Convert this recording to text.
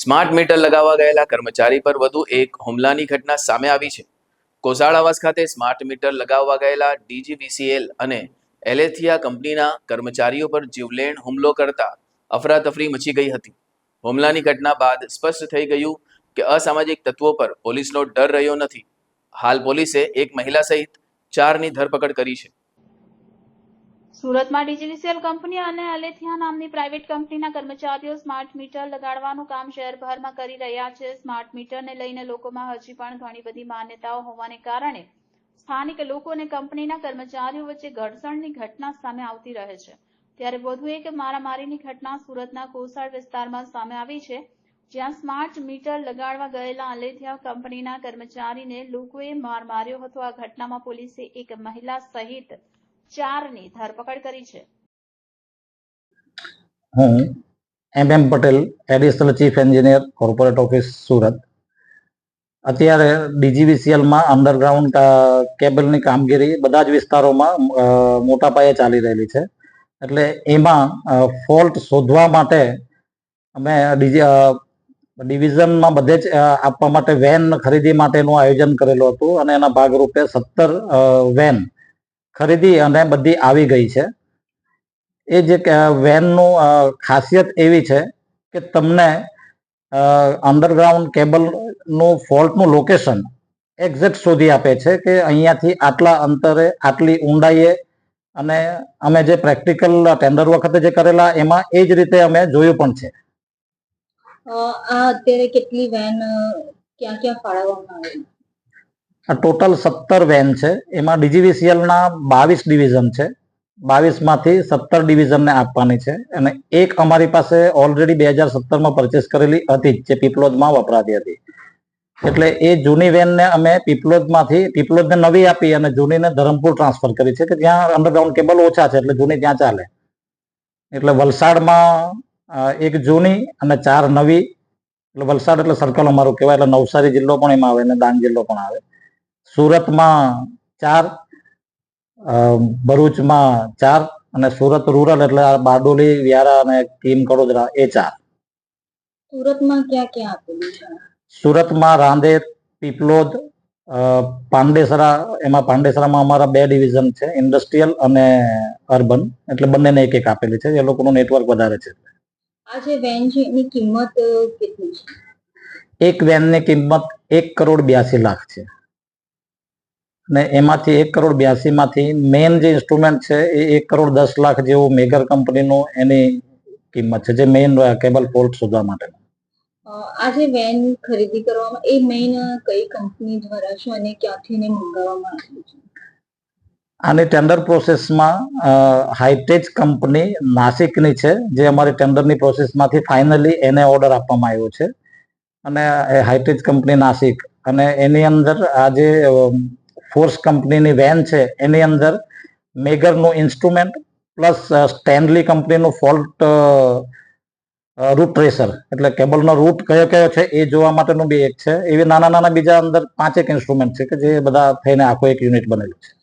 Smart meter લગાવવા ગયેલા કર્મચારી પર વધુ એક હુમલાની ઘટના સામે આવી છે. કોસાળ આવાસ ખાતે સ્માર્ટ મીટર લગાવવા ગયેલા ડીજીવીસીએલ અને એલેથિયા કંપનીના કર્મચારીઓ પર જીવલેણ હુમલો કરતા અફરાતફરી મચી ગઈ હતી. હુમલાની ઘટના બાદ સ્પષ્ટ થઈ ગયું કે અસામાજિક તત્વો પર પોલીસનો ડર રહ્યો નથી. હાલ પોલીસે એક મહિલા સહિત 4ની ધરપકડ કરી છે. સુરતમાં ડીજીવીસીએલ કંપની અને અલેથિયા નામની પ્રાઇવેટ કંપનીના કર્મચારીઓ સ્માર્ટ મીટર લગાડવાનું કામ શહેરભરમાં કરી રહ્યા છે. સ્માર્ટ મીટરને લઈને લોકોમાં હજી પણ ઘણી બધી માન્યતાઓ હોવાને કારણે સ્થાનિક લોકો અને કંપનીના કર્મચારીઓ વચ્ચે ઘર્ષણની ઘટના સામે આવતી રહે છે. ત્યારે વધુ એક મારામારીની ઘટના સુરતના કોસાળ વિસ્તારમાં સામે આવી છે, જ્યાં સ્માર્ટ મીટર લગાડવા ગયેલા અલેથિયા કંપનીના કર્મચારીને લોકોએ માર માર્યો હતો. આ ઘટનામાં પોલીસે એક મહિલા સહિત 4ની ધરપકડ કરી છે. હું MM Patel, additional chief engineer, corporate office, Surat. અત્યારે ડીજીવીસીએલમાં અંડરગ્રાઉન્ડ કેબલની કામગીરી બધા જ વિસ્તારોમાં મોટા પાયે ચાલી રહેલી છે. એટલે એમાં ફોલ્ટ શોધવા માટે અમે ડિવિઝનમાં બધે જ આપવા માટે વેન ખરીદી માટેનું આયોજન કરેલું હતું અને એના ભાગરૂપે 17 વેન ખરીદી અને બધી આવી ગઈ છે. એ જે વેનનું ખાસિયત એવી છે કે તમને અંડરગ્રાઉન્ડ કેબલનું ફોલ્ટનું લોકેશન એક્ઝેક્ટ શોધી આપે છે કે અહીંયાથી આટલા અંતરે આટલી ઊંડાઈએ, અને અમે જે પ્રેક્ટિકલ ટેન્ડર વખતે જે કરેલા એમાં એ જ રીતે અમે જોયું પણ છે. આ અત્યારે કેટલી વેન ક્યાં ક્યાં ફાળવવામાં આવેલી? ટોટલ 17 વેન છે. એમાં ડીજીવીસીએલના 22 ડિવિઝન છે. 22માંથી 17 ડિવિઝનને આપવાની છે. અને એક અમારી પાસે ઓલરેડી 2017માં પરચેસ કરેલી હતી જે પીપલોદમાં વપરાતી હતી. એટલે એ જૂની વેનને અમે પીપલોદને નવી આપી અને જૂનીને ધરમપુર ટ્રાન્સફર કરી છે કે જ્યાં અંડરગ્રાઉન્ડ કેબલ ઓછા છે એટલે જૂની ત્યાં ચાલે. એટલે વલસાડમાં એક જૂની અને 4 નવી. એટલે વલસાડ એટલે સર્કલ અમારું કહેવાય, એટલે નવસારી જિલ્લો પણ એમાં આવે અને ડાંગ જિલ્લો પણ આવે. સુરતમાં 4, ભરૂચમાં 4 અને સુરત રૂરલ એટલે બારડોલી, વ્યારા અને કીમ, કડોદરા એ 4. સુરતમાં ક્યાં ક્યાં આપેલું છે? સુરતમાં રાંદેર, પીપલોદ, પાંડેસરા. એમાં પાંડેસરામાં અમારા 2 ડિવિઝન છે, ઇન્ડસ્ટ્રીયલ અને અર્બન, એટલે બંનેને એક એક આપેલી છે. એ લોકોનું નેટવર્ક વધારે છે. આ જે વેન છે એની કિંમત કેટલી છે? એક વેનની કિંમત 1,82,00,000 છે. અને એમાંથી 1,82,00,000માંથી મેઇન જે ઇન્સ્ટ્રુમેન્ટ છે એ 1,10,00,000 જેવું મેગર કંપનીનું એની કિંમત છે, જે મેઇન કેબલ ફોલ્ટ શોધવા માટે. આ જે વેન ખરીદી કરવામાં એ મેઇન કઈ કંપની દ્વારા છે અને ક્યાંથી ને મંગાવવામાં આવ્યું છે? આની ટેન્ડર પ્રોસેસમાં હાઈટેચ કંપની નાસિકની છે, જે અમારી ટેન્ડરની પ્રોસેસમાંથી ફાઇનલી એને ઓર્ડર આપવામાં આવ્યો છે. અને હાઈટેચ કંપની નાસિક, અને એની અંદર આ જે ફોર્સ કંપનીની વેન છે એની અંદર મેગરનું ઇન્સ્ટ્રુમેન્ટ પ્લસ સ્ટેનલી કંપનીનું ફોલ્ટ રૂટ ટ્રેસર, એટલે કેબલનો રૂટ કયો કયો છે એ જોવા માટેનું બી એક છે. એવી નાના નાના બીજા અંદર 5 ઇન્સ્ટ્રુમેન્ટ છે કે જે બધા થઈને આખો એક યુનિટ બનેલું છે.